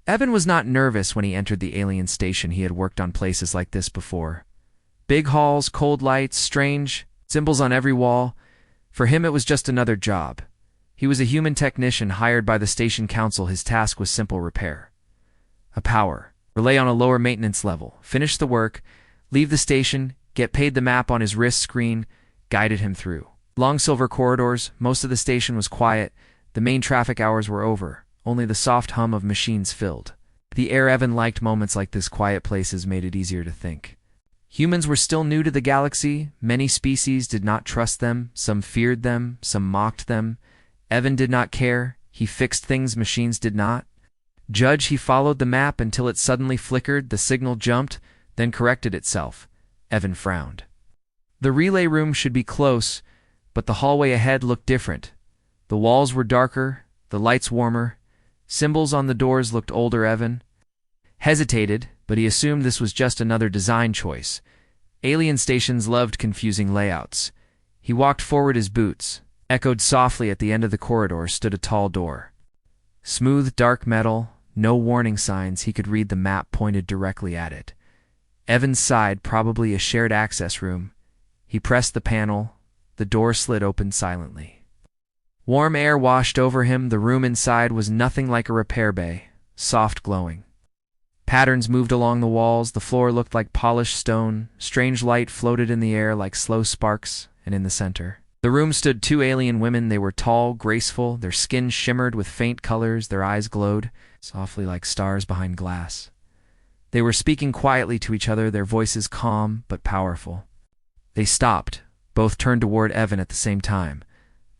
Evan was not nervous when he entered the alien station. He had worked on places like this before. Big halls, cold lights, strange symbols on every wall. For him, it was just another job. He was a human technician hired by the station council. His task was simple repair. A power relay on a lower maintenance level. Finish the work, leave the station, get paid. The map on his wrist screen guided him through long silver corridors. Most of the station was quiet. The main traffic hours were over. Only the soft hum of machines filled the air. Evan liked moments like this. Quiet places made it easier to think. Humans were still new to the galaxy. Many species did not trust them. Some feared them. Some mocked them. Evan did not care. He fixed things machines did not. Judge, he followed the map until it suddenly flickered. The signal jumped, then corrected itself. Evan frowned. The relay room should be close, but the hallway ahead looked different. The walls were darker, the lights warmer. Symbols on the doors looked older. Evan hesitated, but he assumed this was just another design choice. Alien stations loved confusing layouts. He walked forward. His boots echoed softly. At the end of the corridor stood a tall door. Smooth, dark metal, no warning signs. He could read the map pointed directly at it. Evan sighed. Probably a shared access room. He pressed the panel. The door slid open silently. Warm air washed over him. The room inside was nothing like a repair bay, soft glowing. Patterns moved along the walls. The floor looked like polished stone. Strange light floated in the air like slow sparks, and in the center the room stood two alien women. They were tall, graceful. Their skin shimmered with faint colors. Their eyes glowed softly like stars behind glass. They were speaking quietly to each other, their voices calm but powerful. They stopped. Both turned toward Evan at the same time.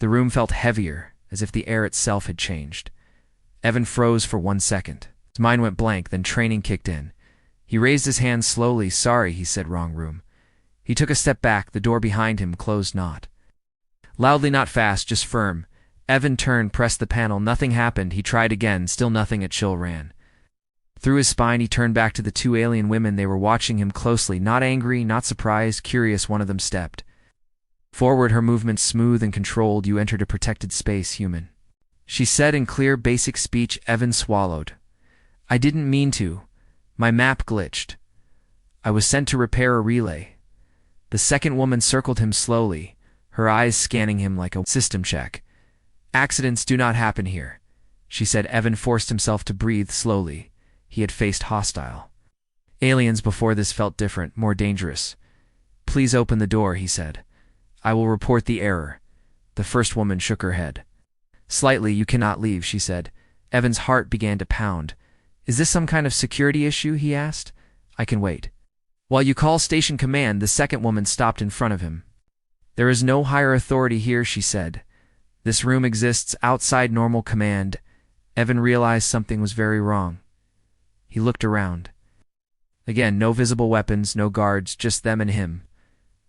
The room felt heavier, as if the air itself had changed. Evan froze for 1 second. His mind went blank, then training kicked in. He raised his hand slowly. Sorry, he said. Wrong room. He took a step back. The door behind him closed not loudly, not fast, just firm. Evan turned, pressed the panel. Nothing happened. He tried again. Still nothing. A chill ran through his spine. He turned back to the two alien women. They were watching him closely, not angry, not surprised, curious. One of them stepped forward, her movements smooth and controlled. You entered a protected space, human, she said in clear, basic speech. Evan swallowed. I didn't mean to. My map glitched. I was sent to repair a relay. The second woman circled him slowly, her eyes scanning him like a system check. Accidents do not happen here, she said. Evan forced himself to breathe slowly. He had faced hostile aliens before. This felt different, more dangerous. Please open the door, he said. I will report the error. The first woman shook her head slightly. You cannot leave, she said. Evan's heart began to pound. Is this some kind of security issue, he asked. I can wait. While you call station command. The second woman stopped in front of him. There is no higher authority here, she said. This room exists outside normal command. Evan realized something was very wrong. He looked around. Again, no visible weapons, no guards, just them and him.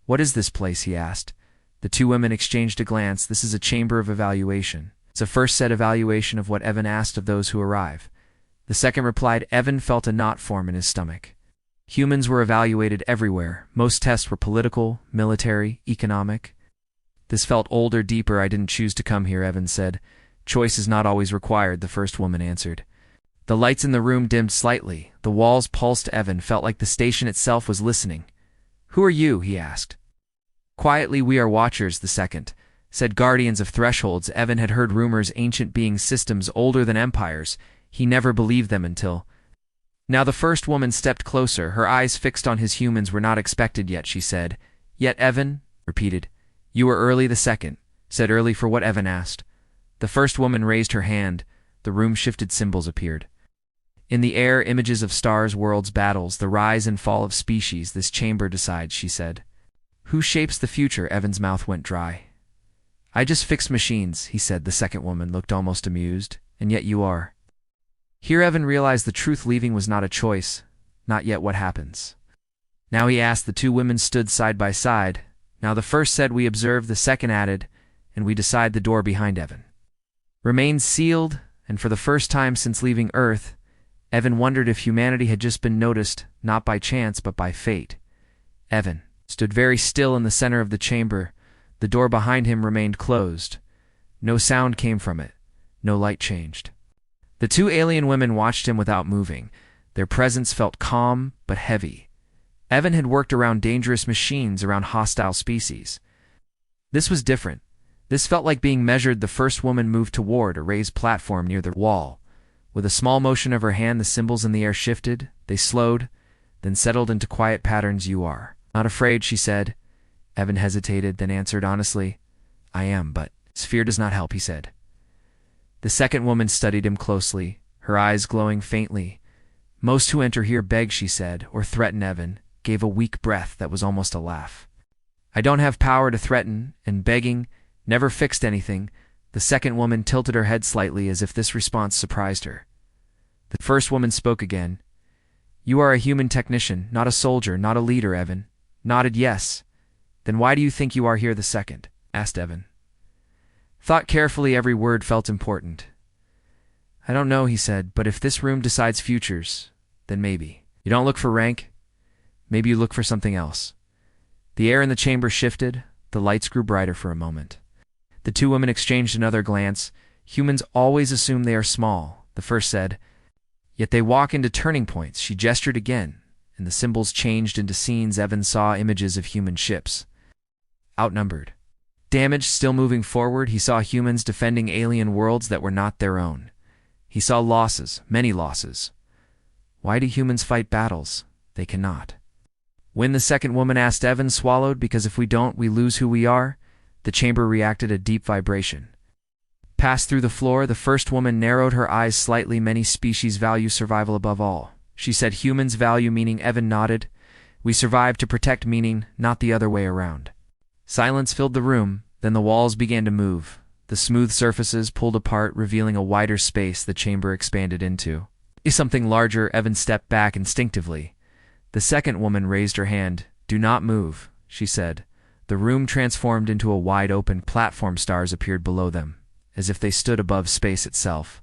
What is this place, he asked. The two women exchanged a glance. This is a chamber of evaluation. It's a first set evaluation of what Evan asked of those who arrive. The second replied. Evan felt a knot form in his stomach. Humans were evaluated everywhere. Most tests were political, military, economic. This felt older, deeper. I didn't choose to come here, Evan said. Choice is not always required, the first woman answered. The lights in the room dimmed slightly. The walls pulsed. Evan felt like the station itself was listening. Who are you? He asked. Quietly, we are Watchers, the second said. Guardians of thresholds. Evan had heard rumors, ancient beings, systems older than empires. He never believed them until now. The first woman stepped closer, her eyes fixed on his. Humans were not expected yet, she said. Yet, Evan repeated. You were early, the second said. Early for what? Evan asked. The first woman raised her hand. The room shifted. Symbols appeared in the air, images of stars, worlds, battles, the rise and fall of species. This chamber decides, she said. Who shapes the future? Evan's mouth went dry. I just fix machines, he said. The second woman looked almost amused. And yet you are. Here Evan realized the truth. Leaving was not a choice. Not yet. What happens now, he asked. The two women stood side by side. Now the first said, we observe. The second added, and we decide. The door behind Evan remained sealed, and for the first time since leaving Earth, Evan wondered if humanity had just been noticed, not by chance but by fate. Evan stood very still in the center of the chamber. The door behind him remained closed. No sound came from it. No light changed. The two alien women watched him without moving. Their presence felt calm but heavy. Evan had worked around dangerous machines, around hostile species. This was different. This felt like being measured. The first woman moved toward a raised platform near the wall. With a small motion of her hand, the symbols in the air shifted. They slowed, then settled into quiet patterns. "You are not afraid," she said. Evan hesitated, then answered honestly, "I am, but fear does not help," he said. The second woman studied him closely, her eyes glowing faintly. "Most who enter here beg," she said, "or threaten." Evan gave a weak breath that was almost a laugh. "I don't have power to threaten, and begging never fixed anything." The second woman tilted her head slightly as if this response surprised her. The first woman spoke again. "You are a human technician, not a soldier, not a leader." Evan nodded yes. "Then why do you think you are here?" the second asked Evan. Thought carefully, every word felt important. "I don't know," he said, "but if this room decides futures, then maybe. You don't look for rank. Maybe you look for something else." The air in the chamber shifted. The lights grew brighter for a moment. The two women exchanged another glance. "Humans always assume they are small," the first said. "Yet they walk into turning points." She gestured again, and the symbols changed into scenes. Evan saw images of human ships, outnumbered, damaged, still moving forward. He saw humans defending alien worlds that were not their own. He saw losses, many losses. Why do humans fight battles they cannot? When the second woman asked, Evan swallowed. "Because if we don't, we lose who we are." The chamber reacted. A deep vibration passed through the floor. The first woman narrowed her eyes slightly. "Many species value survival above all," she said. "Humans value meaning." Evan nodded. "We survive to protect meaning, not the other way around." Silence filled the room. Then the walls began to move. The smooth surfaces pulled apart, revealing a wider space the chamber expanded into. Something larger. Evan stepped back instinctively. The second woman raised her hand. "Do not move," she said. The room transformed into a wide-open platform. Stars appeared below them, as if they stood above space itself.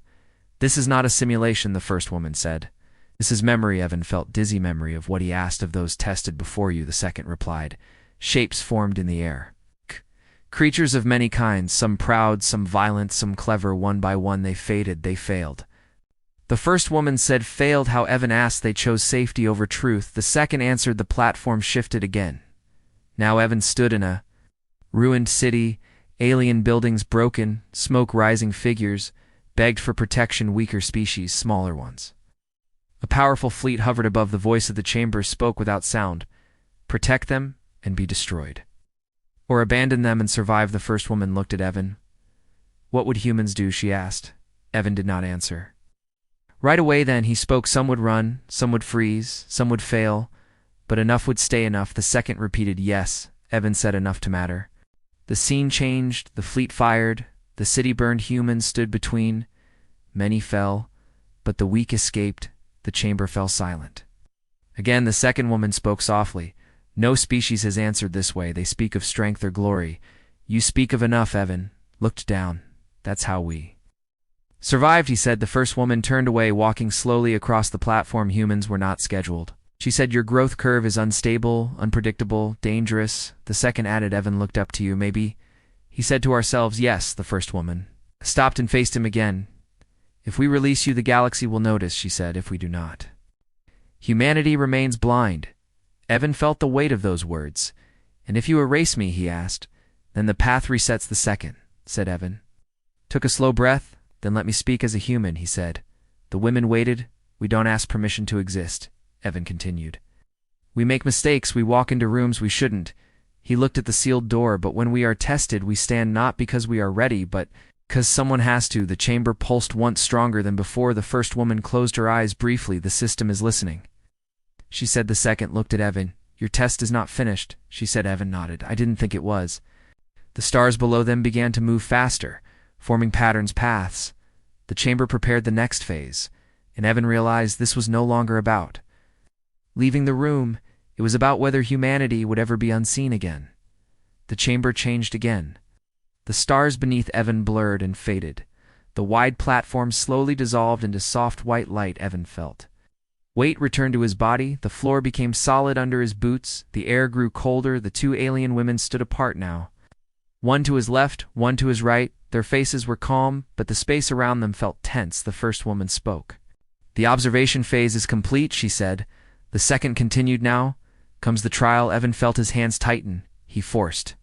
"This is not a simulation," the first woman said. "This is memory." Evan felt dizzy. "Memory of what?" he asked. "Of those tested before you," the second replied. Shapes formed in the air. Creatures of many kinds, some proud, some violent, some clever. One by one they faded, they failed. The first woman said, "Failed how?" Evan asked. "They chose safety over truth." The second answered. The platform shifted again. Now Evan stood in a ruined city, alien buildings broken, smoke rising. Figures begged for protection, weaker species, smaller ones. A powerful fleet hovered above. The voice of the chamber spoke without sound. "Protect them and be destroyed, or abandon them and survive." The first woman looked at Evan. "What would humans do?" she asked. Evan did not answer. "Right away then," he spoke. "Some would run, some would freeze, some would fail, but enough would stay." "Enough?" the second repeated. "Yes," Evan said. "Enough to matter." The scene changed. The fleet fired. The city burned. Humans stood between. Many fell, but the weak escaped. The chamber fell silent. Again the second woman spoke softly. "No species has answered this way. They speak of strength or glory. You speak of enough." Evan looked down. "That's how we survived," he said. The first woman turned away, walking slowly across the platform. "Humans were not scheduled," she said. "Your growth curve is unstable, unpredictable, dangerous." The second added. Evan looked up to you. "Maybe," he said, "to ourselves." "Yes," the first woman stopped and faced him again. "If we release you, the galaxy will notice," she said. "If we do not, humanity remains blind." Evan felt the weight of those words. "And if you erase me," he asked, "then the path resets." "The second," said Evan. Took a slow breath. "Then let me speak as a human," he said. The women waited. "We don't ask permission to exist," Evan continued. "We make mistakes. We walk into rooms we shouldn't." He looked at the sealed door. "But when we are tested, we stand not because we are ready, but because someone has to." The chamber pulsed once stronger than before. The first woman closed her eyes briefly. "The system is listening," she said. The second looked at Evan. "Your test is not finished," she said. Evan nodded. "I didn't think it was." The stars below them began to move faster, forming patterns, paths. The chamber prepared the next phase, and Evan realized this was no longer about leaving the room. It was about whether humanity would ever be unseen again. The chamber changed again. The stars beneath Evan blurred and faded. The wide platform slowly dissolved into soft white light. Evan felt weight returned to his body. The floor became solid under his boots. The air grew colder. The two alien women stood apart now. One to his left, one to his right. Their faces were calm, but the space around them felt tense. The first woman spoke. "The observation phase is complete," she said. The second continued. "Now comes the trial." Evan felt his hands tighten. He forced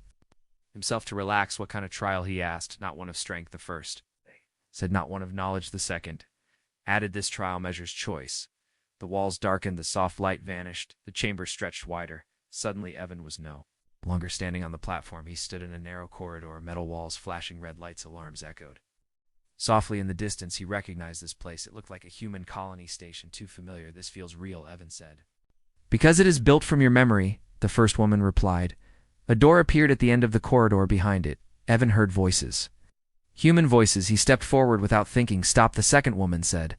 himself to relax. "What kind of trial?" he asked. "Not one of strength," the first said. "Not one of knowledge," the second added. "This trial measures choice." The walls darkened, the soft light vanished, the chamber stretched wider. Suddenly Evan was no longer standing on the platform. He stood in a narrow corridor, metal walls, flashing red lights, alarms echoed softly in the distance. He recognized this place. It looked like a human colony station. "Too familiar. This feels real," Evan said. "Because it is built from your memory," the first woman replied. A door appeared at the end of the corridor behind it. Evan heard voices. Human voices. He stepped forward without thinking. "Stop," the second woman said.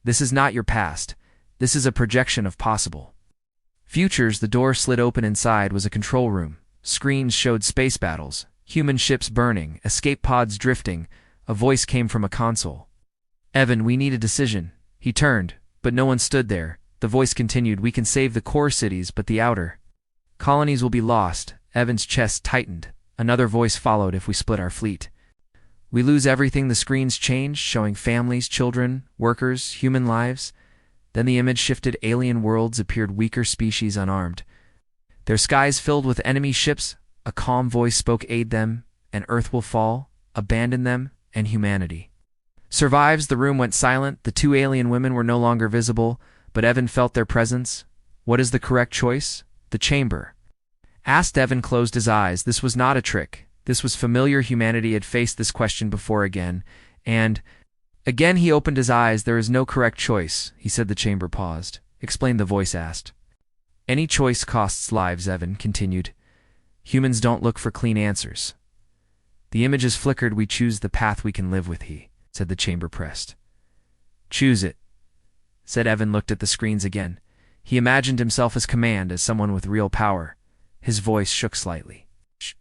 "This is not your past. This is a projection of possible futures." The door slid open. Inside was a control room. Screens showed space battles, human ships burning, escape pods drifting. A voice came from a console. "Evan, we need a decision." He turned, but no one stood there. The voice continued. "We can save the core cities, but the outer colonies will be lost." Evan's chest tightened. Another voice followed. "If we split our fleet, we lose everything." The screens changed, showing families, children, workers, human lives. Then the image shifted. Alien worlds appeared, weaker species unarmed, their skies filled with enemy ships. A calm voice spoke. "Aid them, and Earth will fall. Abandon them, and humanity survives." The room went silent. The two alien women were no longer visible, but Evan felt their presence. "What is the correct choice?" the chamber asked. Evan closed his eyes. This was not a trick. This was familiar. Humanity had faced this question before again, and again he opened his eyes. "There is no correct choice," he said. The chamber paused. "Explain," the voice asked. "Any choice costs lives," Evan continued. "Humans don't look for clean answers." The images flickered. "We choose the path we can live with," he said. The chamber pressed. "Choose it," said Evan. Looked at the screens again. He imagined himself as command, as someone with real power. His voice shook slightly. "Shh."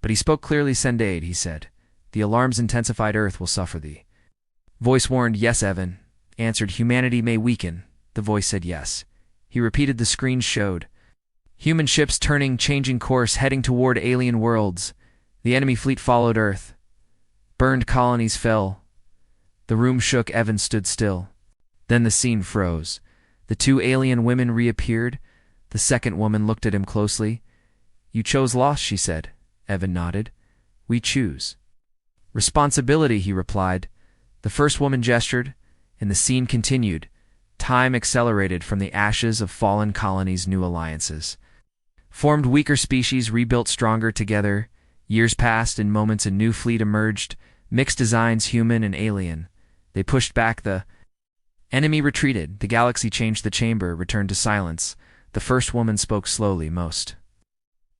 But he spoke clearly. "Send aid," he said. "The alarms intensified. Earth will suffer." The voice warned. "Yes," Evan answered. "Humanity may weaken." The voice said yes. He repeated. The screens showed human ships turning, changing course, heading toward alien worlds. The enemy fleet followed Earth. Burned colonies fell. The room shook. Evan stood still. Then the scene froze. The two alien women reappeared. The second woman looked at him closely. "You chose loss," she said. Evan nodded. "We choose responsibility," he replied. The first woman gestured, and the scene continued. Time accelerated. From the ashes of fallen colonies, new alliances formed. Weaker species rebuilt stronger together. Years passed. In moments a new fleet emerged. Mixed designs, human and alien. They pushed back. The enemy retreated. The galaxy changed. The chamber returned to silence. The first woman spoke slowly. "Most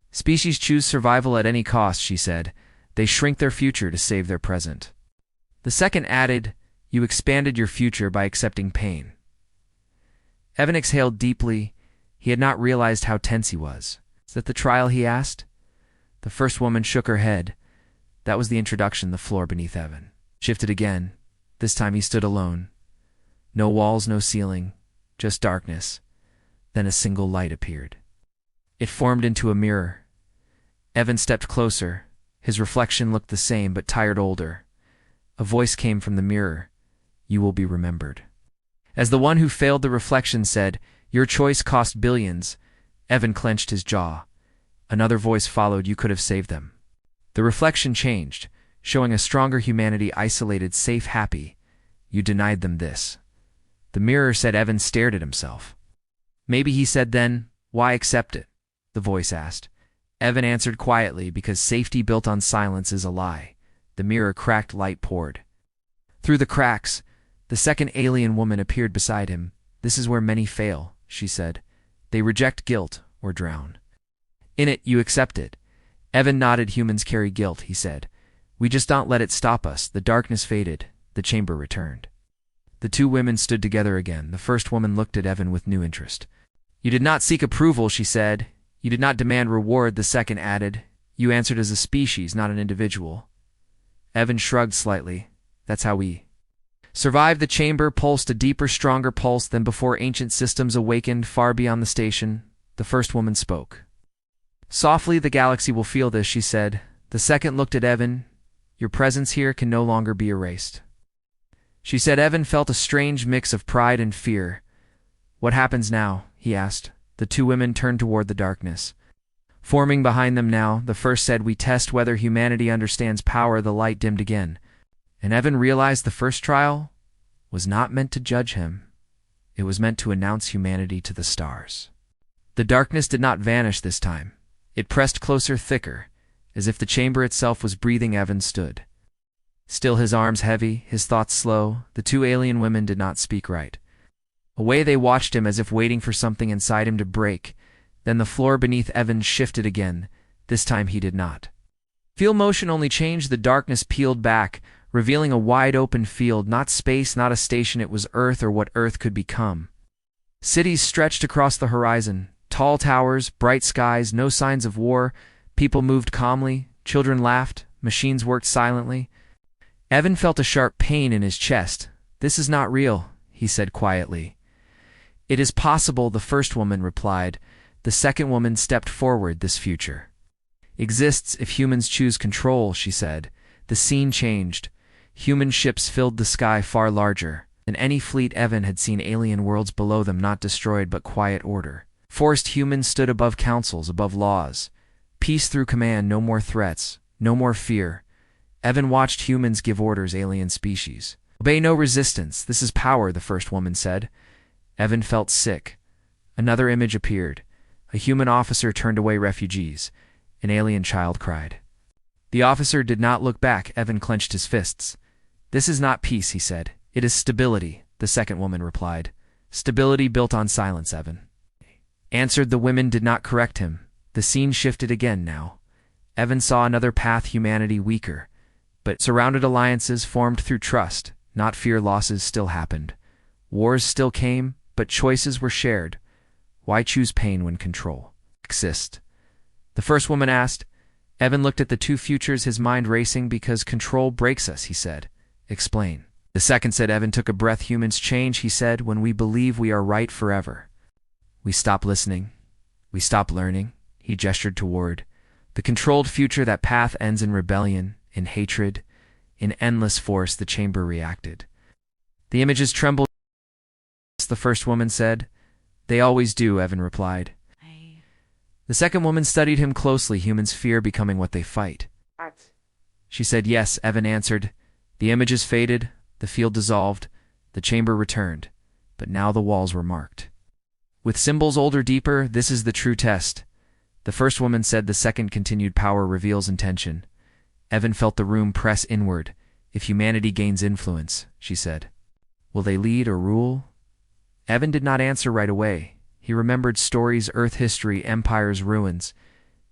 species choose survival at any cost," she said. "They shrink their future to save their present." The second added, "You expanded your future by accepting pain." Evan exhaled deeply. He had not realized how tense he was. "Is that the trial?" he asked. The first woman shook her head. That was the introduction. The floor beneath Evan shifted again. This time he stood alone. No walls, no ceiling, just darkness. Then a single light appeared. It formed into a mirror. Evan stepped closer. His reflection looked the same, but tired, older. A voice came from the mirror. "You will be remembered as the one who failed." The reflection said, "Your choice cost billions." Evan clenched his jaw. Another voice followed. "You could have saved them." The reflection changed, showing a stronger humanity, isolated, safe, happy. "You denied them this." The mirror said. Evan stared at himself. "Maybe," he said. "Then why accept it?" the voice asked. Evan answered quietly, "Because safety built on silence is a lie." The mirror cracked. Light poured through the cracks. The second alien woman appeared beside him. "This is where many fail," she said. "They reject guilt or drown in it. You accept it." Evan nodded. "Humans carry guilt," he said. "We just don't let it stop us." The darkness faded. The chamber returned. The two women stood together again. The first woman looked at Evan with new interest. "You did not seek approval," she said. "You did not demand reward," the second added. "You answered as a species, not an individual." Evan shrugged slightly. "That's how we survived." The chamber pulsed, a deeper, stronger pulse than before. Ancient systems awakened far beyond the station. The first woman spoke softly. "The galaxy will feel this," she said. The second looked at Evan. Your presence here can no longer be erased. She said. Evan felt a strange mix of pride and fear. What happens now? He asked. The two women turned toward the darkness. Forming behind them now, the first said, "We test whether humanity understands power." The light dimmed again, and Evan realized the first trial was not meant to judge him. It was meant to announce humanity to the stars. The darkness did not vanish this time. It pressed closer, thicker, as if the chamber itself was breathing. Evan stood still, his arms heavy, his thoughts slow. The two alien women did not speak right away. They watched him as if waiting for something inside him to break. Then the floor beneath Evan shifted again. This time he did not feel motion, only change. The darkness peeled back, revealing a wide-open field, not space, not a station. It was Earth, or what Earth could become. Cities stretched across the horizon, tall towers, bright skies, no signs of war. People moved calmly, children laughed, machines worked silently. Evan felt a sharp pain in his chest. "This is not real," he said quietly. "It is possible," the first woman replied. The second woman stepped forward. "This future exists if humans choose control," she said. The scene changed. Human ships filled the sky, far larger than any fleet Evan had seen. Alien worlds below them, not destroyed but quiet order. Forced humans stood above councils, above laws. Peace through command, no more threats, no more fear. Evan watched humans give orders. Alien species obey, no resistance. "This is power," the first woman said. Evan felt sick. Another image appeared. A human officer turned away. "Refugees." An alien child cried. The officer did not look back. Evan clenched his fists. "This is not peace," he said. "It is stability," the second woman replied. "Stability built on silence," Evan answered. The women did not correct him. The scene shifted again now. Evan saw another path. Humanity weaker, but surrounded. Alliances formed through trust, not fear. Losses still happened. Wars still came, but choices were shared. Why choose pain when control exists? The first woman asked. Evan looked at the two futures, his mind racing. "Because control breaks us," he said. "Explain." The second said. Evan took a breath. "Humans change," he said, "when we believe we are right forever. We stop listening. We stop learning." He gestured toward the controlled future. "That path ends in rebellion, in hatred, in endless force." The chamber reacted. The images trembled. The first woman said. "They always do," Evan replied. The second woman studied him closely. "Humans fear becoming what they fight." She said. "Yes," Evan answered. The images faded, the field dissolved, the chamber returned, but now the walls were marked with symbols older, deeper. "This is the true test," the first woman said. The second continued. "Power reveals intention." Evan felt the room press inward. "If humanity gains influence," she said, "will they lead or rule?" Evan did not answer right away. He remembered stories, Earth history, empires, ruins.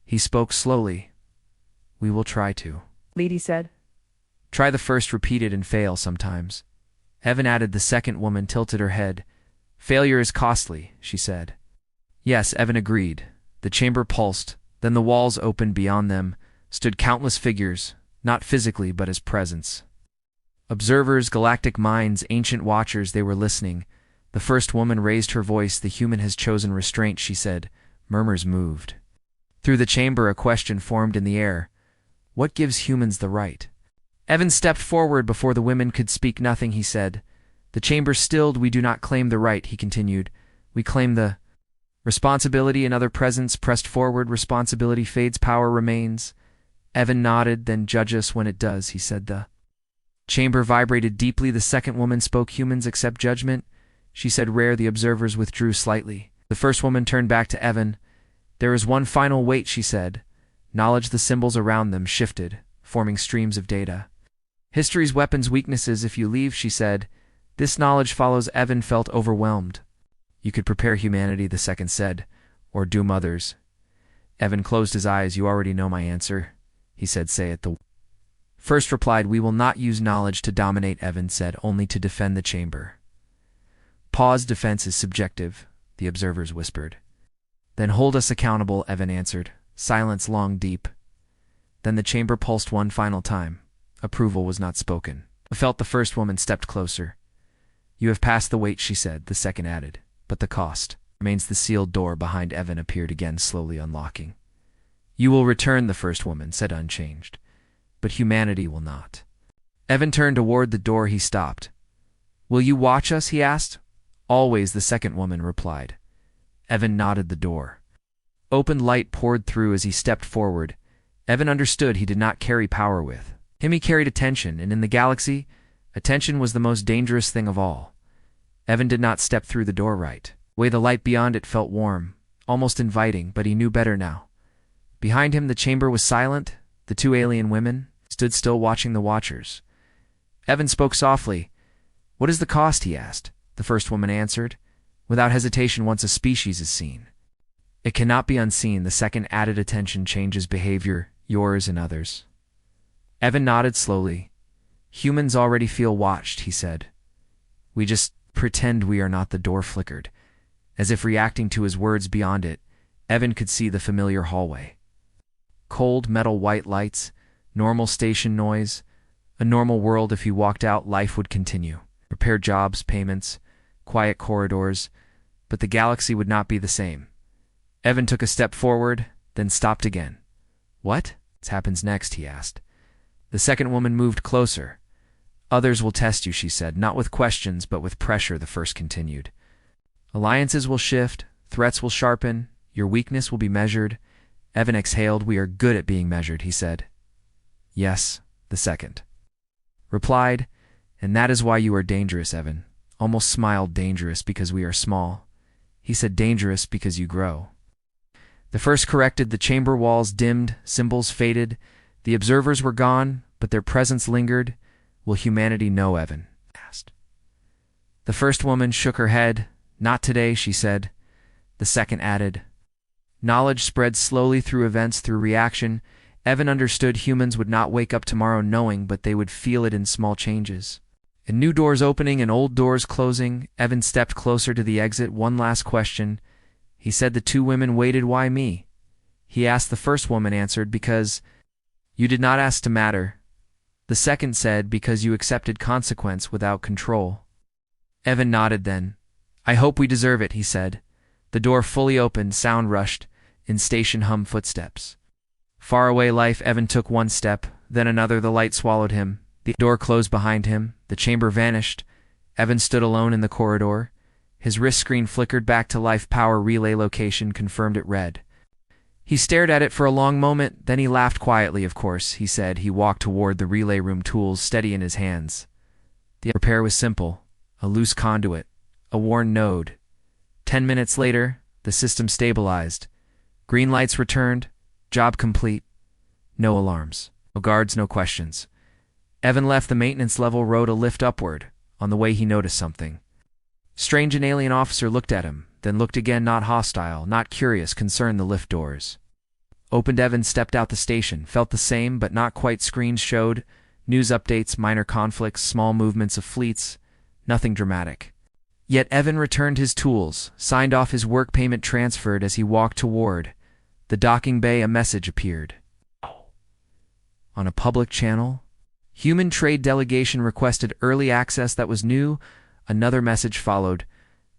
He spoke slowly. "We will try to," Lady said. "Try," the first repeated, "and fail sometimes." Evan added. The second woman tilted her head. "Failure is costly," she said. "Yes," Evan agreed. The chamber pulsed. Then the walls opened. Beyond them stood countless figures, not physically but as presence. Observers, galactic minds, ancient watchers. They were listening. The first woman raised her voice. "The human has chosen restraint," she said. Murmurs moved through the chamber. A question formed in the air. What gives humans the right? Evan stepped forward before the women could speak. "Nothing," he said. The chamber stilled. "We do not claim the right," he continued. "We claim the responsibility." Another presence pressed forward. "Responsibility fades, power remains." Evan nodded. "Then judge us when it does," he said. The chamber vibrated deeply. The second woman spoke. "Humans accept judgment," she said. "Rare." The observers withdrew slightly. The first woman turned back to Evan. "There is one final weight," she said. Knowledge. The symbols around them shifted, forming streams of data. "History's weapons, weaknesses. If you leave," she said. "This knowledge follows." Evan felt overwhelmed. "You could prepare humanity," the second said, "or doom others." Evan closed his eyes. "You already know my answer," he said. "Say it." The first replied. "We will not use knowledge to dominate," Evan said, "only to defend the chamber." Pause. "Defense is subjective," the observers whispered. "Then hold us accountable," Evan answered. Silence, long, deep. Then the chamber pulsed one final time. Approval was not spoken. I felt. The first woman stepped closer. "You have passed the weight," she said. The second added. "But the cost remains." The sealed door behind Evan appeared again, slowly unlocking. "You will return," the first woman said, unchanged. but humanity will not. Evan turned toward the door. He stopped. "Will you watch us?" he asked. "Always," the second woman replied. Evan nodded. The door opened. Light poured through as he stepped forward. Evan understood he did not carry power with him. He carried attention, and in the galaxy, attention was the most dangerous thing of all. Evan did not step through the door right away. The light beyond it felt warm, almost inviting, but he knew better now. Behind him, the chamber was silent. The two alien women stood still, watching the watchers. Evan spoke softly. "What is the cost?" he asked. The first woman answered, without hesitation. "Once a species is seen, it cannot be unseen." The second added, "Attention changes behavior, yours and others." Evan nodded slowly. "Humans already feel watched," he said. "We just pretend we are not." The door flickered. As if reacting to his words, beyond it, Evan could see the familiar hallway. Cold metal white lights, normal station noise, a normal world. If he walked out, life would continue. Repair jobs, payments, quiet corridors, but the galaxy would not be the same. Evan took a step forward, then stopped again. "What happens next?" he asked. The second woman moved closer. "Others will test you," she said, not with questions, but with pressure. The first continued. "Alliances will shift, threats will sharpen, your weakness will be measured." Evan exhaled. "We are good at being measured," he said. "Yes," the second replied, "and that is why you are dangerous." Evan almost smiled. "Dangerous because we are small." He said, "Dangerous because you grow." The first corrected. The chamber walls dimmed, symbols faded. The observers were gone, but their presence lingered. "Will humanity know?" Evan asked. The first woman shook her head. "Not today," she said. The second added, "Knowledge spreads slowly through events, through reaction." Evan understood humans would not wake up tomorrow knowing, but they would feel it in small changes. And new doors opening and old doors closing. Evan stepped closer to the exit. "One last question," he said. The two women waited. "Why me?" he asked. The first woman answered, "Because you did not ask to matter." The second said, "Because you accepted consequence without control." Evan nodded. Then, "I hope we deserve it," he said. The door fully opened. Sound rushed. In station hum footsteps. Far away life. Evan took one step, then another. The light swallowed him. The door closed behind him. The chamber vanished. Evan stood alone in the corridor. His wrist screen flickered back to life. Power relay location confirmed. It read. He stared at it for a long moment, then he laughed quietly. "Of course," he said. He walked toward the relay room, tools steady in his hands. The repair was simple. A loose conduit. A worn node. 10 minutes later, the system stabilized. Green lights returned. Job complete. No alarms. No guards, no questions. Evan left the maintenance level, rode a lift upward. On the way, he noticed something strange. An alien officer looked at him, then looked again. Not hostile, not curious, concerned. The lift doors opened. Evan stepped out. The station felt the same, but not quite. Screens showed news updates, minor conflicts, small movements of fleets. Nothing dramatic. Yet Evan returned his tools, signed off his work, payment transferred. As he walked toward the docking bay, a message appeared. On a public channel, human trade delegation requested early access. That was new. Another message followed.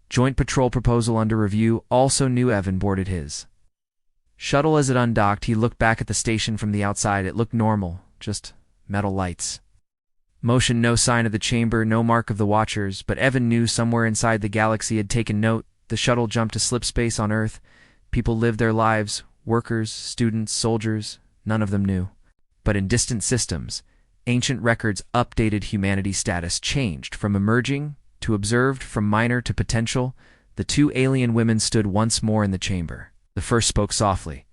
Joint patrol proposal under review. Also new. Evan boarded his shuttle. As it undocked, he looked back at the station from the outside. It looked normal, just metal lights. Motion, no sign of the chamber, no mark of the watchers, but Evan knew somewhere inside the galaxy had taken note. The shuttle jumped to slip space on Earth. People lived their lives, workers, students, soldiers, none of them knew. But in distant systems, ancient records updated. Humanity's status changed from emerging to observed, from minor to potential. The two alien women stood once more in the chamber. The first spoke softly.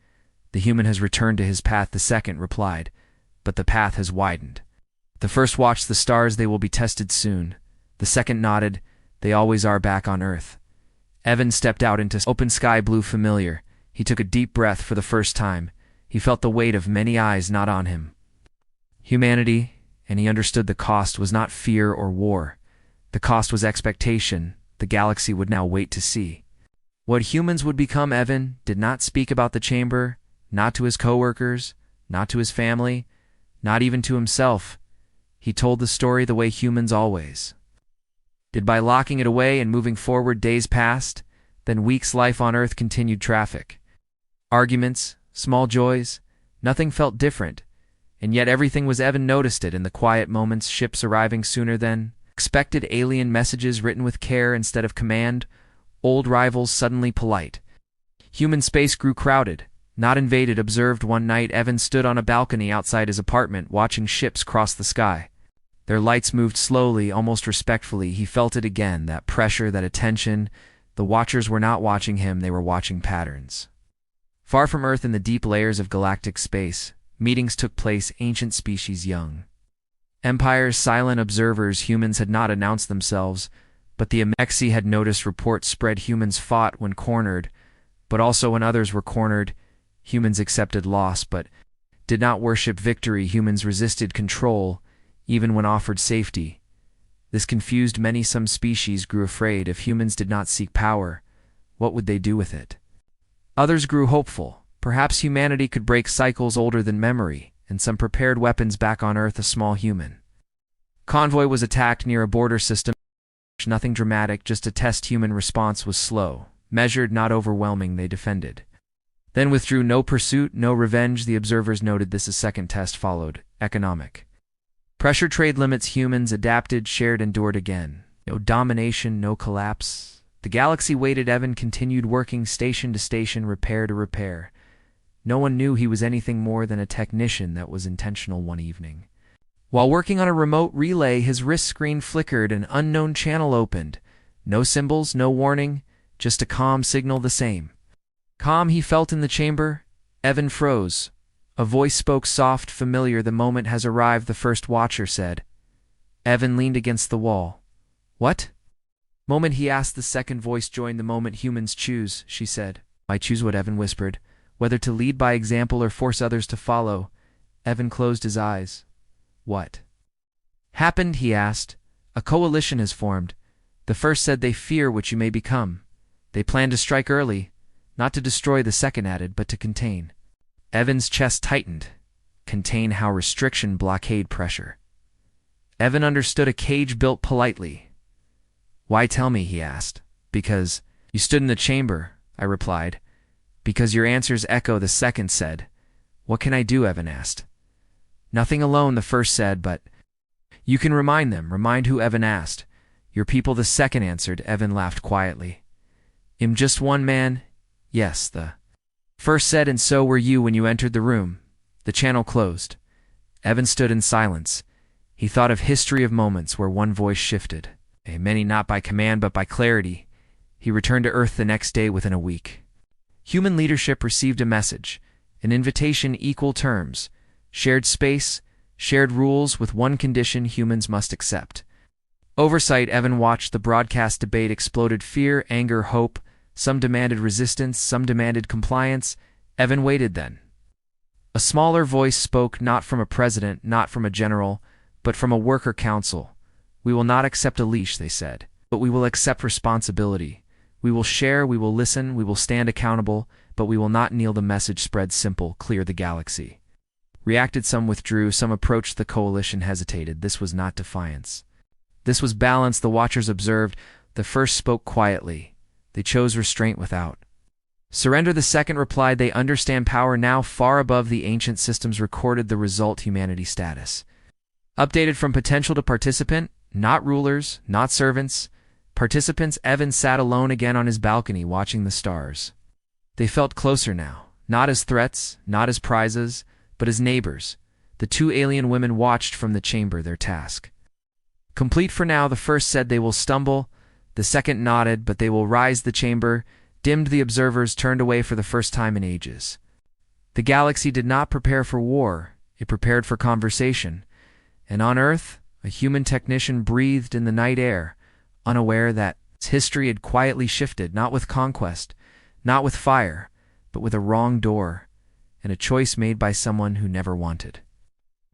"The human has returned to his path." The second replied, "But the path has widened." The first watched the stars. "They will be tested soon." The second nodded. "They always are back on Earth." Evan stepped out into open sky, blue familiar. He took a deep breath for the first time. He felt the weight of many eyes not on him. Humanity, and he understood the cost was not fear or war. The cost was expectation. The galaxy would now wait to see what humans would become. Evan did not speak about the chamber, not to his coworkers, not to his family, not even to himself. He told the story the way humans always did, by locking it away and moving forward. Days passed, then weeks. Life on Earth continued. Traffic, arguments, small joys. Nothing felt different. And yet everything was Evan noticed it in the quiet moments, ships arriving sooner than expected, alien messages written with care instead of command, old rivals suddenly polite. Human space grew crowded, not invaded. Observed one night, Evan stood on a balcony outside his apartment watching ships cross the sky. Their lights moved slowly, almost respectfully. He felt it again, that pressure, that attention. The watchers were not watching him, they were watching patterns. Far from Earth in the deep layers of galactic space, meetings took place, ancient species young. Empires, silent observers. Humans had not announced themselves, but the Amexi had noticed. Reports spread humans fought when cornered, but also when others were cornered. Humans accepted loss, but did not worship victory. Humans resisted control, even when offered safety. This confused many. Some species grew afraid. If humans did not seek power, what would they do with it? Others grew hopeful. Perhaps humanity could break cycles older than memory, and some prepared weapons back on Earth. A small human convoy was attacked near a border system. Nothing dramatic, just a test. Human response was slow, measured, not overwhelming. They defended, then withdrew. No pursuit, no revenge. The observers noted this. A second test followed. Economic pressure, trade limits. Humans adapted, shared, endured again. No domination, no collapse. The galaxy waited. Evan continued working station to station, repair to repair. No one knew he was anything more than a technician that was intentional. One evening, while working on a remote relay, his wrist screen flickered. An unknown channel opened. No symbols, no warning, just a calm signal. The same calm he felt in the chamber. Evan froze. A voice spoke, soft, familiar. The moment has arrived, the first watcher said. Evan leaned against the wall. What moment, he asked. The second voice joined. The moment humans choose, she said. I choose what? Evan whispered. Whether to lead by example or force others to follow. Evan closed his eyes. What happened? He asked. A coalition has formed. The first said they fear what you may become. They plan to strike early, not to destroy. The second added, but to contain. Evan's chest tightened. Contain how? Restriction, blockade, pressure. Evan understood. A cage built politely. Why tell me? He asked. Because you stood in the chamber, I replied. Because your answers echo, the second said. What can I do? Evan asked. Nothing alone, the first said, but you can remind them. Remind who? Evan asked. Your people, the second answered. Evan laughed quietly. I'm just one man? Yes, the first said, and so were you when you entered the room. The channel closed. Evan stood in silence. He thought of history of moments where one voice shifted. Many not by command but by clarity. He returned to Earth the next day. Within a week, human leadership received a message, an invitation, equal terms, shared space, shared rules, with one condition: humans must accept. Oversight. Evan watched the broadcast. Debate exploded. Fear, anger, hope. Some demanded resistance, some demanded compliance. Evan waited. Then a smaller voice spoke, not from a president, not from a general, but from a worker council. We will not accept a leash, they said, but we will accept responsibility. We will share, we will listen, we will stand accountable, but we will not kneel. The message spread simple, clear. The galaxy reacted. Some withdrew, some approached. The coalition hesitated. This was not defiance. This was balance. The watchers observed. The first spoke quietly. They chose restraint without surrender. The second replied, they understand power now, far above the ancient systems. Recorded. The result: humanity status updated from potential to participant, not rulers, not servants, participants. Evan sat alone again on his balcony, watching the stars. They felt closer now, not as threats, not as prizes, but as neighbors. The two alien women watched from the chamber, their task complete for now. The first said they will stumble. The second nodded, but they will rise. The chamber dimmed. The observers turned away for the first time in ages. The galaxy did not prepare for war. It prepared for conversation. And on Earth, a human technician breathed in the night air, unaware that its history had quietly shifted, not with conquest, not with fire, but with a wrong door, and a choice made by someone who never wanted.